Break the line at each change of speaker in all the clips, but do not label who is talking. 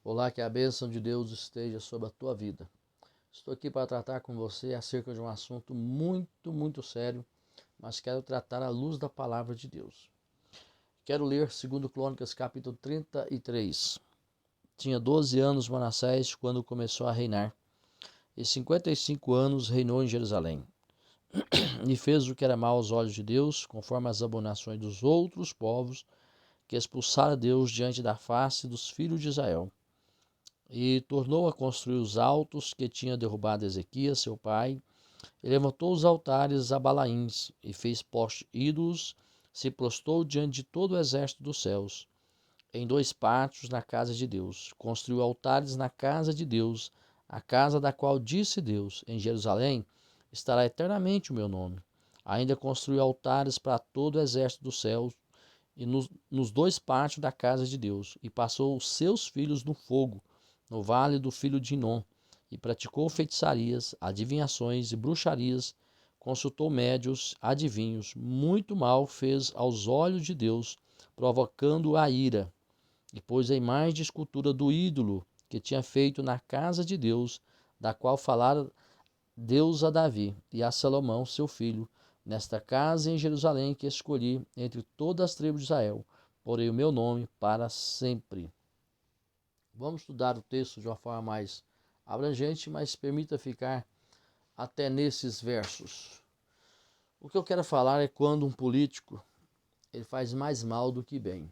Olá, que a bênção de Deus esteja sobre a tua vida. Estou aqui para tratar com você acerca de um assunto muito sério, mas quero tratar à luz da palavra de Deus. Quero ler 2 Crônicas, capítulo 33. Tinha 12 anos Manassés quando começou a reinar, e 55 anos reinou em Jerusalém. E fez o que era mal aos olhos de Deus, conforme as abominações dos outros povos, que expulsara Deus diante da face dos filhos de Israel. E tornou a construir os altos que tinha derrubado Ezequias, seu pai, e levantou os altares a Balaíns, e fez postes ídolos, se prostrou diante de todo o exército dos céus, em 2 pátios na casa de Deus. Construiu altares na casa de Deus, a casa da qual disse Deus: em Jerusalém estará eternamente o meu nome. Ainda construiu altares para todo o exército dos céus, e nos 2 pátios da casa de Deus, e passou os seus filhos no fogo, no vale do filho de Inom, e praticou feitiçarias, adivinhações e bruxarias, consultou médios, adivinhos, muito mal fez aos olhos de Deus, provocando a ira, e pôs a imagem de escultura do ídolo que tinha feito na casa de Deus, da qual falara Deus a Davi e a Salomão, seu filho, nesta casa em Jerusalém que escolhi entre todas as tribos de Israel, porei o meu nome para sempre. Vamos estudar o texto de uma forma mais abrangente, mas permita ficar até nesses versos. O que eu quero falar é quando um político ele faz mais mal do que bem.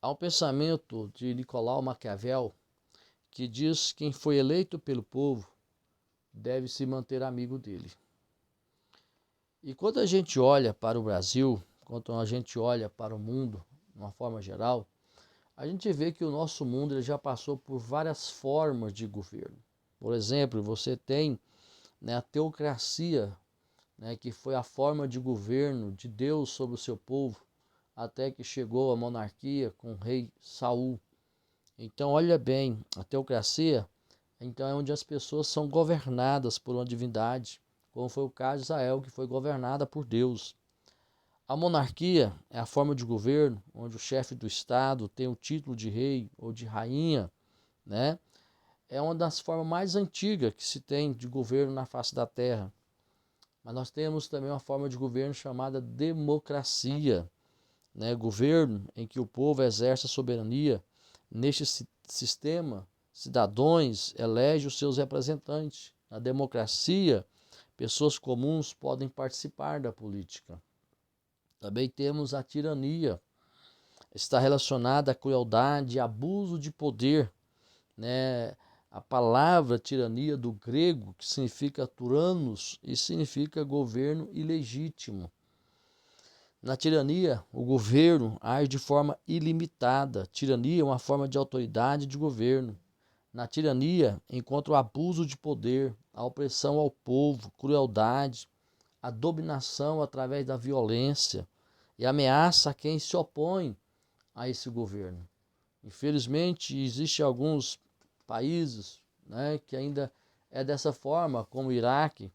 Há um pensamento de Nicolau Maquiavel que diz que quem foi eleito pelo povo deve se manter amigo dele. E quando a gente olha para o Brasil, quando a gente olha para o mundo, de uma forma geral, a gente vê que o nosso mundo ele já passou por várias formas de governo. Por exemplo, você tem, a teocracia, que foi a forma de governo de Deus sobre o seu povo, até que chegou a monarquia com o rei Saul. Então, olha bem, a teocracia então, é onde as pessoas são governadas por uma divindade, como foi o caso de Israel, que foi governada por Deus. A monarquia é a forma de governo onde o chefe do Estado tem o título de rei ou de rainha, né? É uma das formas mais antigas que se tem de governo na face da terra. Mas nós temos também uma forma de governo chamada democracia, né? Governo em que o povo exerce a soberania. Neste sistema, cidadãos elegem os seus representantes. Na democracia, pessoas comuns podem participar da política. Também temos a tirania. Está relacionada à crueldade e abuso de poder, né? A palavra tirania do grego, que significa turanos, e significa governo ilegítimo. Na tirania, o governo age de forma ilimitada. Tirania é uma forma de autoridade de governo. Na tirania, encontra o abuso de poder, a opressão ao povo, crueldade, a dominação através da violência e ameaça a quem se opõe a esse governo. Infelizmente, existem alguns países, que ainda é dessa forma, como o Iraque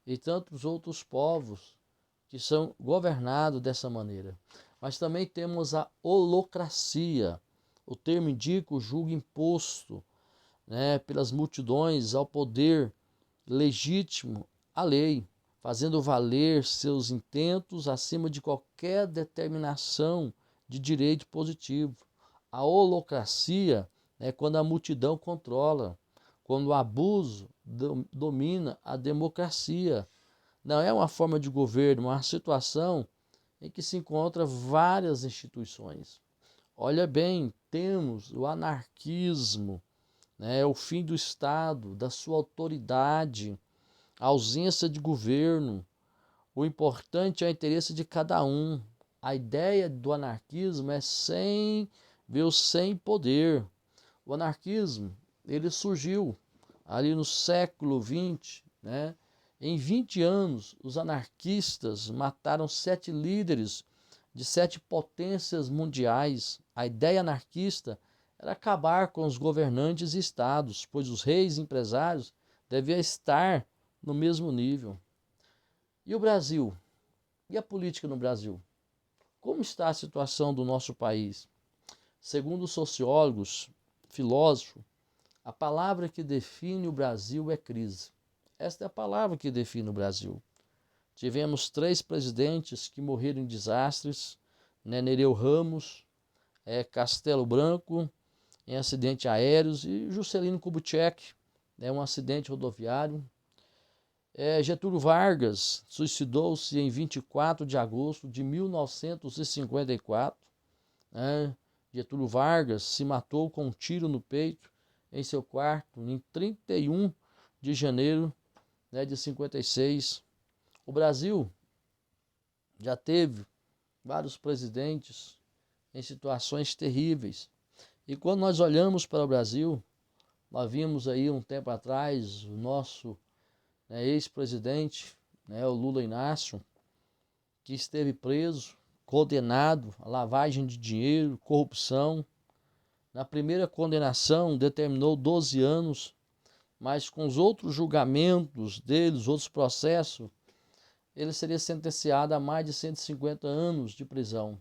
e tantos outros povos que são governados dessa maneira. Mas também temos a holocracia. O termo indica o julgo imposto, pelas multidões ao poder legítimo, à lei, fazendo valer seus intentos acima de qualquer determinação de direito positivo. A holocracia é quando a multidão controla, quando o abuso domina a democracia. Não é uma forma de governo, é uma situação em que se encontra várias instituições. Olha bem, temos o anarquismo, o fim do Estado, da sua autoridade, a ausência de governo. O importante é o interesse de cada um. A ideia do anarquismo é sem poder. O anarquismo ele surgiu ali no século XX, Em 20 anos, os anarquistas mataram 7 líderes de 7 potências mundiais. A ideia anarquista era acabar com os governantes e estados, pois os reis e empresários deviam estar no mesmo nível. E o Brasil? E a política no Brasil? Como está a situação do nosso país? Segundo os sociólogos, filósofo, a palavra que define o Brasil é crise. Esta é a palavra que define o Brasil. Tivemos 3 presidentes que morreram em desastres, né? Nereu Ramos, Castelo Branco, em acidentes aéreos, e Juscelino Kubitschek, um acidente rodoviário. Getúlio Vargas suicidou-se em 24 de agosto de 1954. Getúlio Vargas se matou com um tiro no peito em seu quarto em 31 de janeiro, de 56. O Brasil já teve vários presidentes em situações terríveis. E quando nós olhamos para o Brasil, nós vimos aí um tempo atrás o nosso ex-presidente, o Lula Inácio, que esteve preso, condenado a lavagem de dinheiro, corrupção. Na primeira condenação determinou 12 anos, mas com os outros julgamentos deles, outros processos, ele seria sentenciado a mais de 150 anos de prisão.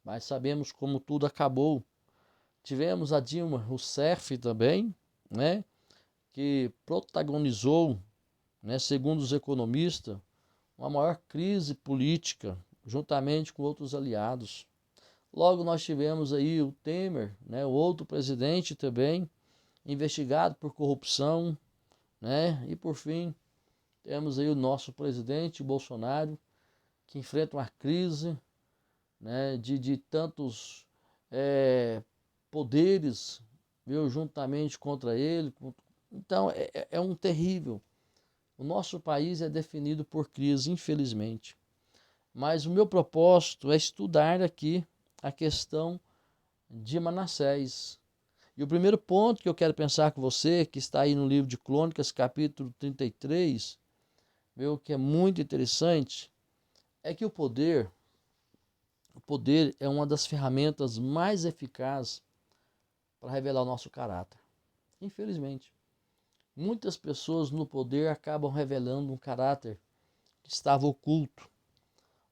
Mas sabemos como tudo acabou. Tivemos a Dilma Rousseff também, que protagonizou, segundo os economistas, uma maior crise política, juntamente com outros aliados. Logo nós tivemos aí o Temer, o outro presidente também, investigado por corrupção, e por fim, temos aí o nosso presidente Bolsonaro, que enfrenta uma crise, de tantos poderes, juntamente contra ele. Então é um terrível. O nosso país é definido por crise, infelizmente. Mas o meu propósito é estudar aqui a questão de Manassés. E o primeiro ponto que eu quero pensar com você, que está aí no livro de Crônicas, capítulo 33, que é muito interessante, é que o poder é uma das ferramentas mais eficazes para revelar o nosso caráter. Infelizmente, muitas pessoas no poder acabam revelando um caráter que estava oculto.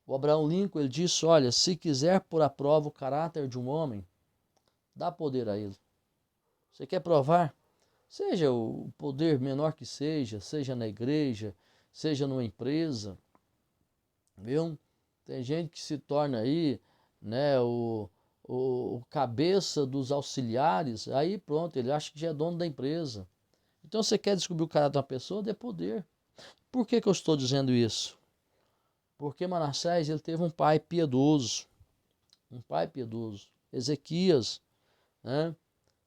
O Abraham Lincoln ele disse, olha, se quiser pôr à prova o caráter de um homem, dá poder a ele. Você quer provar? Seja o poder menor que seja na igreja, seja numa empresa, viu? Tem gente que se torna aí, o cabeça dos auxiliares, aí pronto, ele acha que já é dono da empresa. Então você quer descobrir o caráter de uma pessoa, dê poder. Por que eu estou dizendo isso? Porque Manassés ele teve um pai piedoso, Ezequias,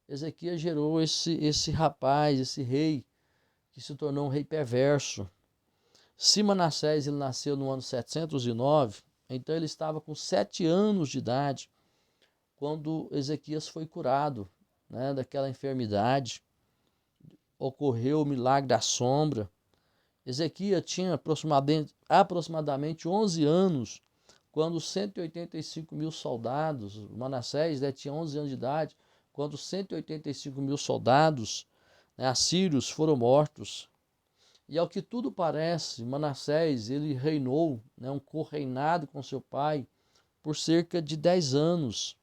Ezequias gerou esse rapaz, esse rei, que se tornou um rei perverso. Se Manassés ele nasceu no ano 709, então ele estava com 7 anos de idade, quando Ezequias foi curado, daquela enfermidade. Ocorreu o milagre da sombra. Ezequias tinha aproximadamente 11 anos, quando 185 mil soldados, Manassés tinha 11 anos de idade, quando 185 mil soldados assírios foram mortos. E ao que tudo parece, Manassés ele reinou, um co-reinado com seu pai, por cerca de 10 anos.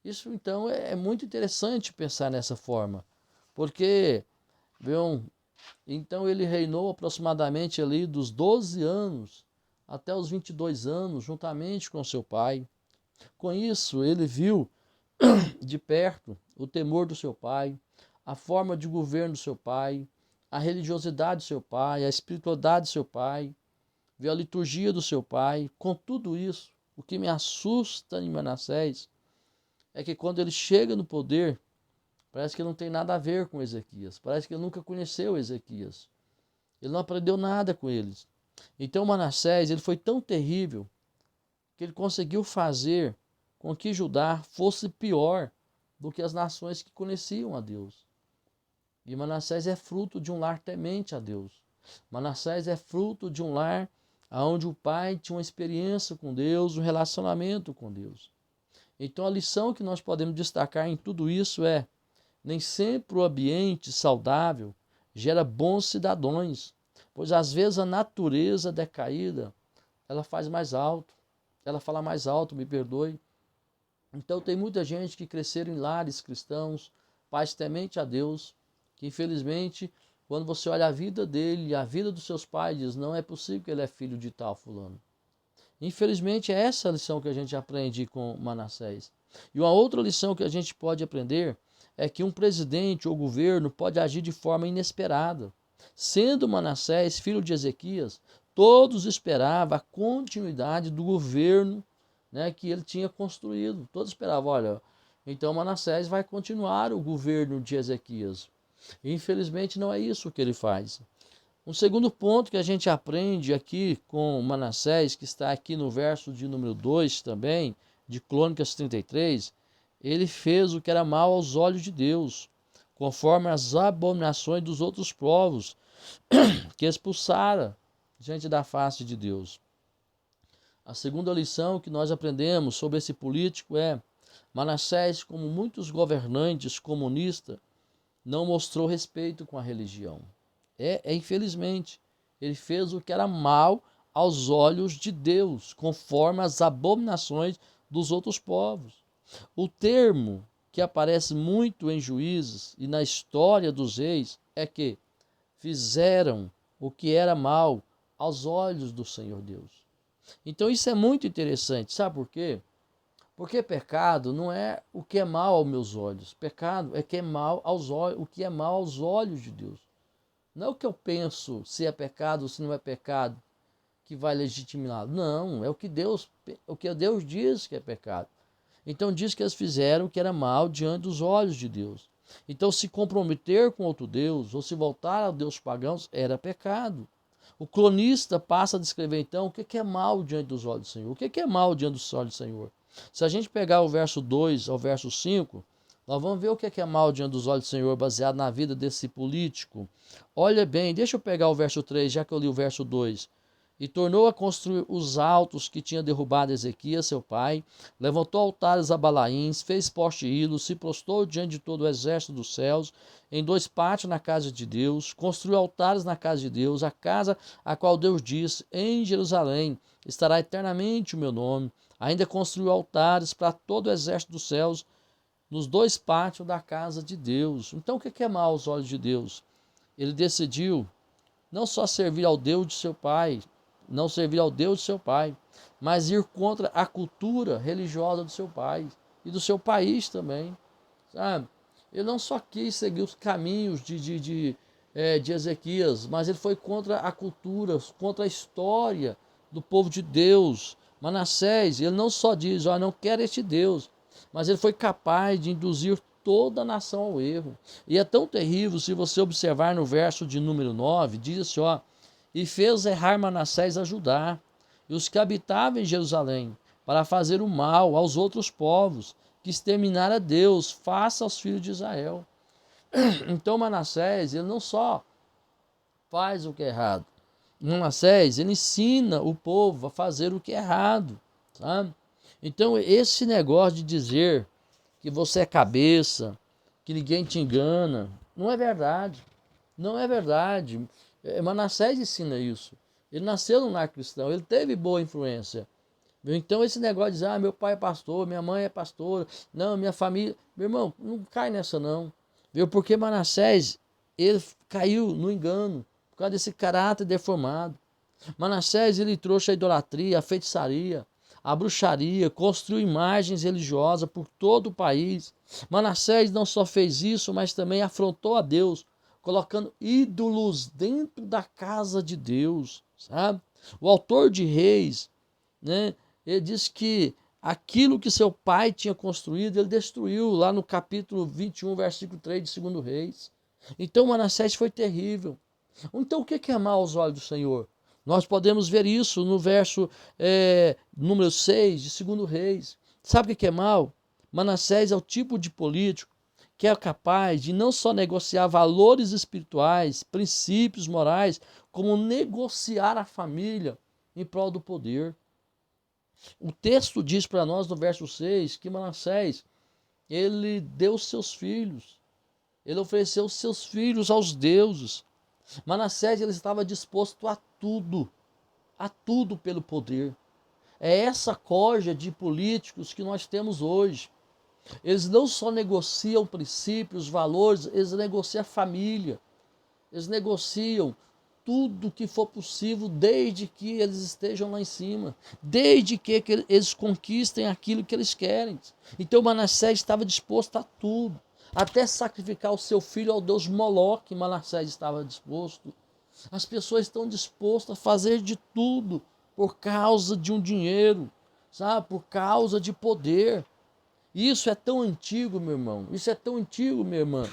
Isso então é muito interessante pensar nessa forma, porque, então ele reinou aproximadamente ali dos 12 anos até os 22 anos, juntamente com seu pai. Com isso, ele viu de perto o temor do seu pai, a forma de governo do seu pai, a religiosidade do seu pai, a espiritualidade do seu pai, viu a liturgia do seu pai. Com tudo isso, o que me assusta em Manassés é que quando ele chega no poder, parece que não tem nada a ver com Ezequias, parece que ele nunca conheceu Ezequias, ele não aprendeu nada com eles. Então Manassés ele foi tão terrível que ele conseguiu fazer com que Judá fosse pior do que as nações que conheciam a Deus. E Manassés é fruto de um lar temente a Deus. Manassés é fruto de um lar onde o pai tinha uma experiência com Deus, um relacionamento com Deus. Então a lição que nós podemos destacar em tudo isso é: nem sempre o ambiente saudável gera bons cidadãos, pois às vezes a natureza decaída, ela faz mais alto, ela fala mais alto, me perdoe. Então tem muita gente que cresceram em lares cristãos, rapaz temente a Deus, que infelizmente, quando você olha a vida dele e a vida dos seus pais, diz, não é possível que ele é filho de tal fulano. Infelizmente, é essa a lição que a gente aprende com Manassés. E uma outra lição que a gente pode aprender é que um presidente ou governo pode agir de forma inesperada. Sendo Manassés filho de Ezequias, todos esperavam a continuidade do governo, né, que ele tinha construído. Todos esperavam, olha, então Manassés vai continuar o governo de Ezequias. E, infelizmente, não é isso que ele faz. Um segundo ponto que a gente aprende aqui com Manassés, que está aqui no verso de número 2 também, de Crônicas 33, ele fez o que era mal aos olhos de Deus, conforme as abominações dos outros povos, que expulsara diante da face de Deus. A segunda lição que nós aprendemos sobre esse político é: Manassés, como muitos governantes comunistas, não mostrou respeito com a religião. Infelizmente, ele fez o que era mal aos olhos de Deus, conforme as abominações dos outros povos. O termo que aparece muito em Juízes e na história dos reis é que fizeram o que era mal aos olhos do Senhor Deus. Então isso é muito interessante, sabe por quê? Porque pecado não é o que é mal aos meus olhos. Pecado é que é mal aos olhos, o que é mal aos olhos de Deus. Não é o que eu penso se é pecado ou se não é pecado que vai legitimá-lo. Não, é o que Deus diz que é pecado. Então diz que eles fizeram o que era mal diante dos olhos de Deus. Então se comprometer com outro Deus ou se voltar a Deus pagãos era pecado. O cronista passa a descrever então o que é mal diante dos olhos do Senhor. O que é mal diante dos olhos do Senhor? Se a gente pegar o verso 2 ao verso 5, nós vamos ver o que é mal diante dos olhos do Senhor, baseado na vida desse político. Olha bem, deixa eu pegar o verso 3, já que eu li o verso 2. E tornou a construir os altos que tinha derrubado Ezequias, seu pai, levantou altares a Balaíns, fez poste ídolos, se prostrou diante de todo o exército dos céus, em 2 pátios na casa de Deus, construiu altares na casa de Deus, a casa a qual Deus disse, em Jerusalém estará eternamente o meu nome. Ainda construiu altares para todo o exército dos céus, nos 2 pátios da casa de Deus. Então o que é mal aos olhos de Deus? Ele decidiu não só servir ao Deus de seu pai, não servir ao Deus de seu pai, mas ir contra a cultura religiosa do seu pai e do seu país também, sabe? Ele não só quis seguir os caminhos de Ezequias, mas ele foi contra a cultura, contra a história do povo de Deus. Manassés, ele não só diz, ó, não quero este Deus, mas ele foi capaz de induzir toda a nação ao erro. E é tão terrível, se você observar no verso de número 9, diz assim, ó, e fez errar Manassés a Judá, e os que habitavam em Jerusalém, para fazer o mal aos outros povos, que exterminara Deus, faça aos filhos de Israel. Então Manassés, ele não só faz o que é errado, Manassés, ele ensina o povo a fazer o que é errado, sabe? Então esse negócio de dizer que você é cabeça, que ninguém te engana, não é verdade. Não é verdade. Manassés ensina isso. Ele nasceu num lar cristão, ele teve boa influência. Então esse negócio de dizer, meu pai é pastor, minha mãe é pastora, não, minha família... Meu irmão, não cai nessa não. Viu? Porque Manassés, ele caiu no engano, por causa desse caráter deformado. Manassés, ele trouxe a idolatria, a feitiçaria, a bruxaria, construiu imagens religiosas por todo o país. Manassés não só fez isso, mas também afrontou a Deus, colocando ídolos dentro da casa de Deus, sabe? O autor de Reis, né, ele diz que aquilo que seu pai tinha construído, ele destruiu lá no capítulo 21, versículo 3 de 2 Reis. Então Manassés foi terrível. Então o que é mal aos olhos do Senhor? Nós podemos ver isso no verso número 6 de 2 Reis. Sabe o que é mal? Manassés é o tipo de político que é capaz de não só negociar valores espirituais, princípios morais, como negociar a família em prol do poder. O texto diz para nós no verso 6 que Manassés, ele deu seus filhos, ele ofereceu seus filhos aos deuses. Manassés, ele estava disposto a tudo pelo poder. É essa corja de políticos que nós temos hoje. Eles não só negociam princípios, valores, eles negociam a família. Eles negociam tudo que for possível, desde que eles estejam lá em cima, desde que eles conquistem aquilo que eles querem. Então Manassés estava disposto a tudo, até sacrificar o seu filho ao deus Moloque. Manassés estava disposto. As pessoas estão dispostas a fazer de tudo por causa de um dinheiro, sabe? Por causa de poder. Isso é tão antigo, meu irmão. Isso é tão antigo, minha irmã.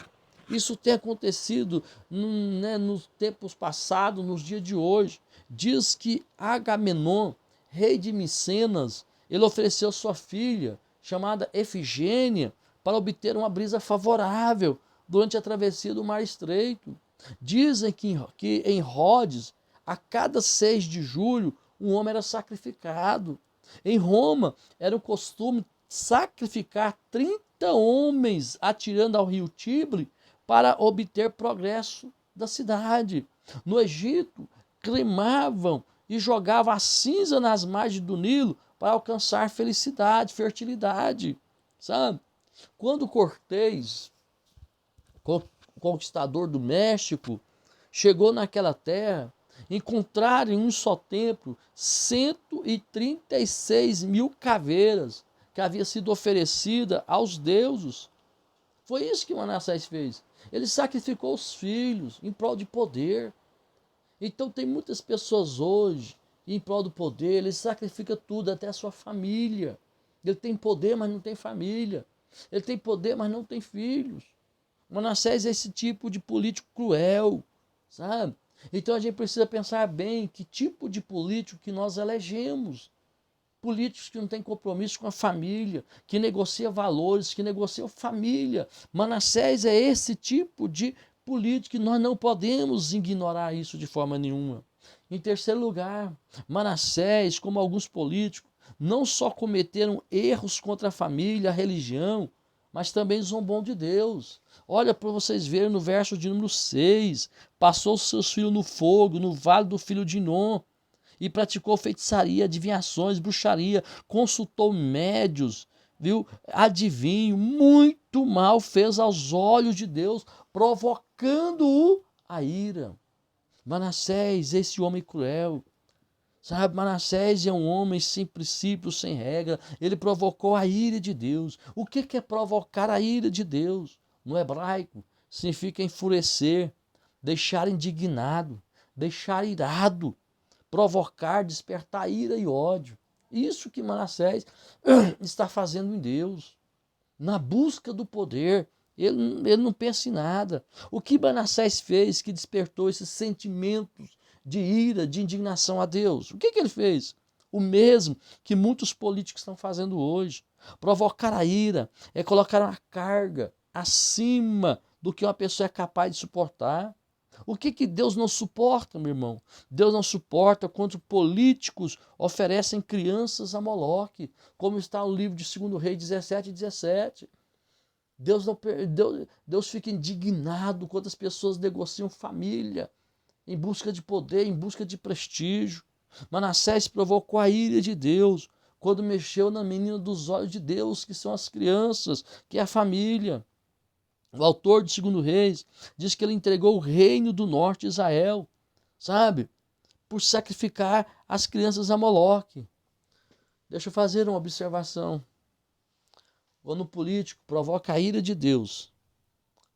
Isso tem acontecido, nos tempos passados, nos dias de hoje. Diz que Agamenon, rei de Micenas, ele ofereceu sua filha, chamada Efigênia, para obter uma brisa favorável durante a travessia do Mar Estreito. Dizem que em Rhodes, a cada 6 de julho, um homem era sacrificado. Em Roma, era o costume sacrificar 30 homens atirando ao rio Tibre para obter progresso da cidade. No Egito, cremavam e jogavam a cinza nas margens do Nilo para alcançar felicidade, fertilidade, sabe? Quando Cortés, conquistador do México, chegou naquela terra, encontraram em um só templo 136 mil caveiras que havia sido oferecida aos deuses. Foi isso que Manassés fez. Ele sacrificou os filhos em prol de poder. Então tem muitas pessoas hoje, em prol do poder, ele sacrifica tudo, até a sua família. Ele tem poder, mas não tem família. Ele tem poder, mas não tem filhos. Manassés é esse tipo de político cruel, sabe? Então a gente precisa pensar bem que tipo de político que nós elegemos. Políticos que não têm compromisso com a família, que negociam valores, que negociam família. Manassés é esse tipo de político que nós não podemos ignorar isso de forma nenhuma. Em terceiro lugar, Manassés, como alguns políticos, não só cometeram erros contra a família, a religião, mas também zombou de Deus. Olha para vocês verem no verso de número 6, passou os seus filhos no fogo, no vale do filho de Inom, e praticou feitiçaria, adivinhações, bruxaria, consultou médios, viu? Adivinho, muito mal fez aos olhos de Deus, provocando-o a ira. Manassés, esse homem cruel, sabe? Manassés é um homem sem princípios, sem regra. Ele provocou a ira de Deus. O que é provocar a ira de Deus? No hebraico, significa enfurecer, deixar indignado, deixar irado, provocar, despertar ira e ódio. Isso que Manassés está fazendo em Deus, na busca do poder. Ele não pensa em nada. O que Manassés fez que despertou esses sentimentos de ira, de indignação a Deus? O que ele fez? O mesmo que muitos políticos estão fazendo hoje. Provocar a ira é colocar uma carga acima do que uma pessoa é capaz de suportar. O que Deus não suporta, meu irmão? Deus não suporta quando políticos oferecem crianças a Moloque, como está no livro de 2 Reis 17:17. Deus fica indignado quando as pessoas negociam família em busca de poder, em busca de prestígio. Manassés provocou a ira de Deus quando mexeu na menina dos olhos de Deus, que são as crianças, que é a família. O autor de 2 Reis diz que ele entregou o reino do norte de Israel, sabe? Por sacrificar as crianças a Moloque. Deixa eu fazer uma observação. Quando um político provoca a ira de Deus,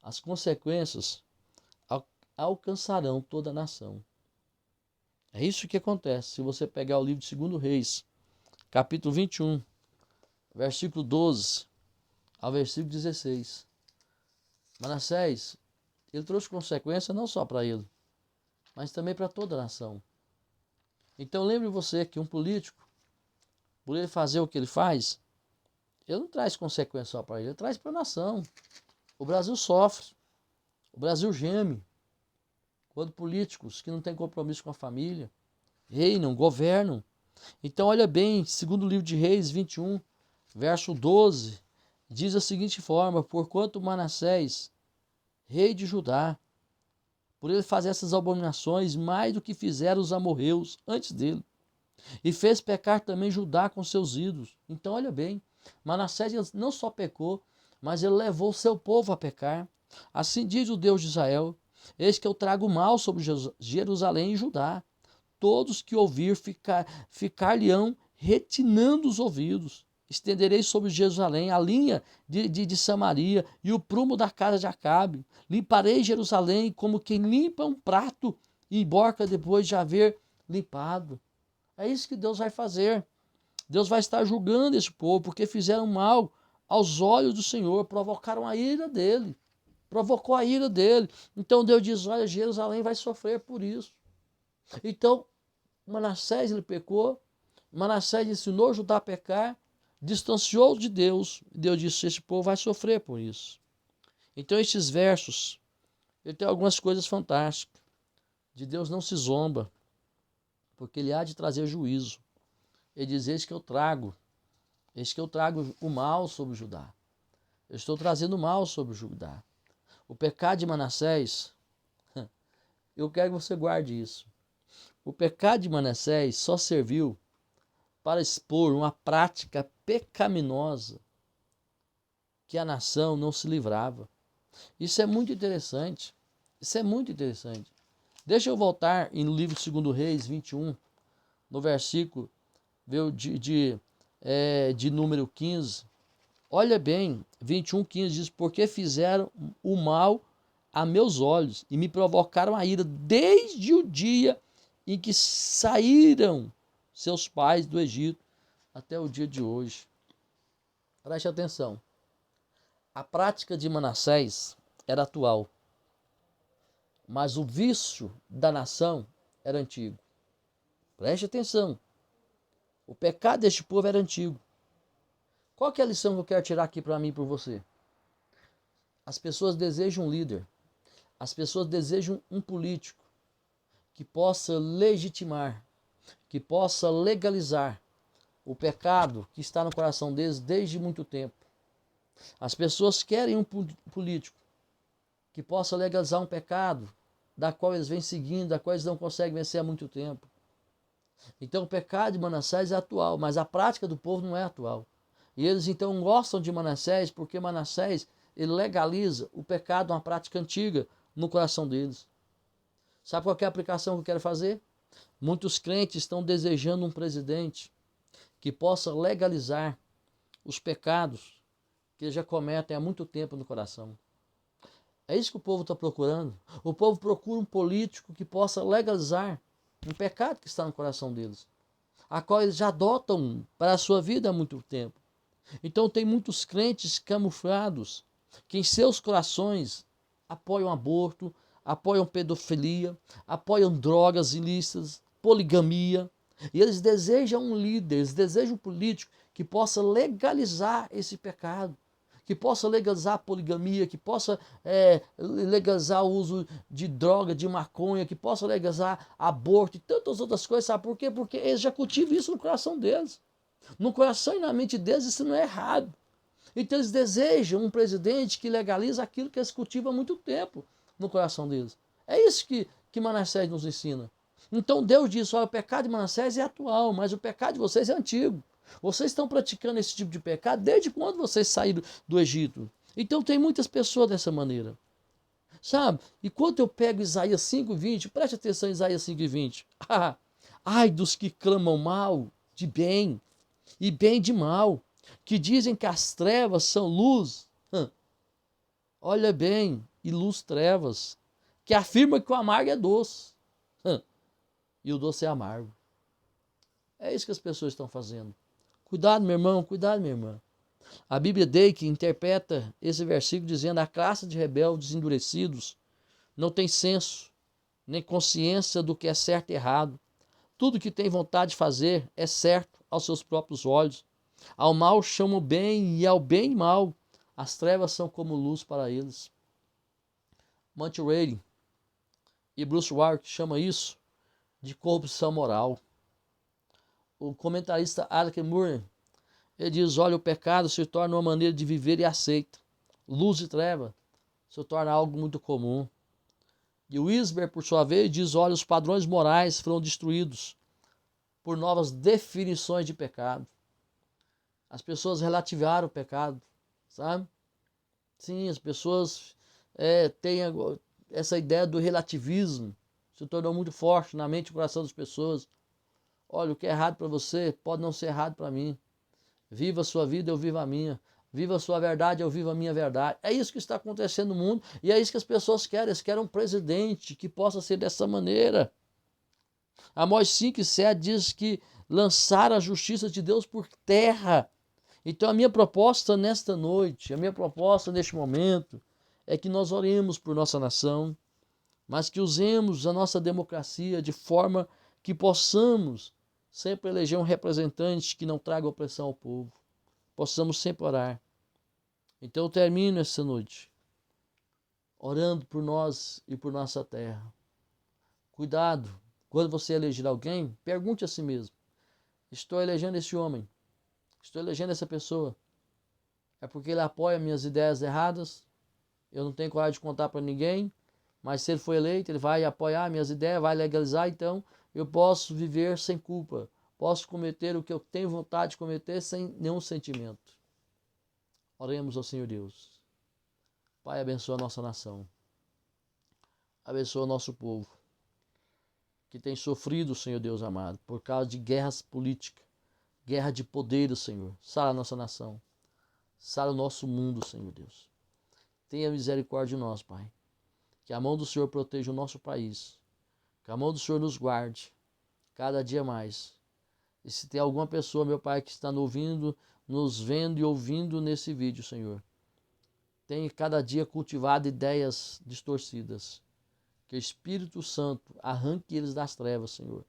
as consequências alcançarão toda a nação. É isso que acontece. Se você pegar o livro de 2 Reis, capítulo 21, versículo 12 ao versículo 16. Manassés, ele trouxe consequência não só para ele, mas também para toda a nação. Então lembre você que um político, por ele fazer o que ele faz, ele não traz consequência só para ele traz para a nação. O Brasil sofre, o Brasil geme, quando políticos que não têm compromisso com a família reinam, governam. Então olha bem, segundo o livro de Reis 21, verso 12, diz da seguinte forma: porquanto Manassés, rei de Judá, por ele fazer essas abominações, mais do que fizeram os amorreus antes dele, e fez pecar também Judá com seus ídolos. Então olha bem, Manassés não só pecou, mas ele levou o seu povo a pecar. Assim diz o Deus de Israel: eis que eu trago mal sobre Jerusalém e Judá. Todos que ouvir ficar-lhe-ão retinando os ouvidos. Estenderei sobre Jerusalém a linha de Samaria e o prumo da casa de Acabe. Limparei Jerusalém como quem limpa um prato e emborca depois de haver limpado. É isso que Deus vai fazer. Deus vai estar julgando esse povo porque fizeram mal aos olhos do Senhor, provocaram a ira dele. Provocou a ira dele. Então Deus diz: olha, Jerusalém vai sofrer por isso. Então, Manassés ele pecou, Manassés ensinou Judá a pecar, distanciou de Deus. Deus disse: esse povo vai sofrer por isso. Então, estes versos, ele tem algumas coisas fantásticas. De Deus não se zomba, porque ele há de trazer juízo. Ele diz: eis que eu trago o mal sobre Judá. Eu estou trazendo o mal sobre Judá. O pecado de Manassés, eu quero que você guarde isso. O pecado de Manassés só serviu para expor uma prática pecaminosa que a nação não se livrava. Isso é muito interessante. Isso é muito interessante. Deixa eu voltar no livro de 2 Reis 21, no versículo de número 15. Olha bem, 21:15 diz: porque fizeram o mal a meus olhos e me provocaram a ira desde o dia em que saíram seus pais do Egito até o dia de hoje. Preste atenção. A prática de Manassés era atual, mas o vício da nação era antigo. Preste atenção. O pecado deste povo era antigo. Qual que é a lição que eu quero tirar aqui para mim e para você? As pessoas desejam um líder. As pessoas desejam um político que possa legitimar, que possa legalizar o pecado que está no coração deles desde muito tempo. As pessoas querem um político que possa legalizar um pecado da qual eles vêm seguindo, da qual eles não conseguem vencer há muito tempo. Então o pecado de Manassés é atual, mas a prática do povo não é atual. E eles então gostam de Manassés porque Manassés ele legaliza o pecado, uma prática antiga no coração deles. Sabe qual é a aplicação que eu quero fazer? Muitos crentes estão desejando um presidente que possa legalizar os pecados que eles já cometem há muito tempo no coração. É isso que o povo está procurando. O povo procura um político que possa legalizar um pecado que está no coração deles, a qual eles já adotam para a sua vida há muito tempo. Então tem muitos crentes camuflados que em seus corações apoiam aborto, apoiam pedofilia, apoiam drogas ilícitas, poligamia. E eles desejam um líder, eles desejam um político que possa legalizar esse pecado, que possa legalizar a poligamia, que possa legalizar o uso de droga, de maconha, que possa legalizar aborto e tantas outras coisas. Sabe por quê? Porque eles já cultivam isso no coração deles. No coração e na mente deles isso não é errado. Então eles desejam um presidente que legaliza aquilo que eles cultivam há muito tempo no coração deles. É isso que Manassés nos ensina. Então Deus diz: olha, o pecado de Manassés é atual, mas o pecado de vocês é antigo. Vocês estão praticando esse tipo de pecado desde quando vocês saíram do Egito. Então tem muitas pessoas dessa maneira. Sabe? E quando eu pego Isaías 5:20, preste atenção em Isaías 5:20. Ai dos que clamam mal de bem e bem de mal, que dizem que as trevas são luz. Olha bem, e luz trevas, que afirma que o amargo é doce. E o doce é amargo. É isso que as pessoas estão fazendo. Cuidado, meu irmão, cuidado, minha irmã. A Bíblia Dake interpreta esse versículo dizendo: a classe de rebeldes endurecidos não tem senso, nem consciência do que é certo e errado. Tudo que tem vontade de fazer é certo aos seus próprios olhos. Ao mal chamam bem e ao bem mal. As trevas são como luz para eles. Monty Rating e Bruce Warwick chamam isso de corrupção moral. O comentarista Alec Murray, ele diz: olha, o pecado se torna uma maneira de viver e aceita. Luz e treva se torna algo muito comum. E o Wisber, por sua vez, diz: olha, os padrões morais foram destruídos por novas definições de pecado. As pessoas relativizaram o pecado, sabe? Sim, as pessoas têm essa ideia do relativismo, se tornou muito forte na mente e coração das pessoas. Olha, o que é errado para você pode não ser errado para mim. Viva a sua vida, eu vivo a minha. Viva a sua verdade, eu vivo a minha verdade. É isso que está acontecendo no mundo e é isso que as pessoas querem. Eles querem um presidente que possa ser dessa maneira. Amós 5:7 diz que lançar a justiça de Deus por terra. Então a minha proposta nesta noite, a minha proposta neste momento, é que nós oremos por nossa nação, mas que usemos a nossa democracia de forma que possamos sempre eleger um representante que não traga opressão ao povo. Possamos sempre orar. Então eu termino essa noite orando por nós e por nossa terra. Cuidado, quando você eleger alguém, pergunte a si mesmo: estou elegendo esse homem, estou elegendo essa pessoa, é porque ele apoia minhas ideias erradas? Eu não tenho coragem de contar para ninguém, mas se ele for eleito, ele vai apoiar minhas ideias, vai legalizar, então eu posso viver sem culpa, posso cometer o que eu tenho vontade de cometer sem nenhum sentimento. Oremos ao Senhor Deus. Pai, abençoa a nossa nação, abençoa o nosso povo, que tem sofrido, Senhor Deus amado, por causa de guerras políticas, guerra de poderes, Senhor. Sara a nossa nação, sara o nosso mundo, Senhor Deus. Tenha misericórdia de nós, Pai. Que a mão do Senhor proteja o nosso país, que a mão do Senhor nos guarde cada dia mais. E se tem alguma pessoa, meu Pai, que está nos vendo e ouvindo nesse vídeo, Senhor, tem cada dia cultivado ideias distorcidas. Que o Espírito Santo arranque eles das trevas, Senhor,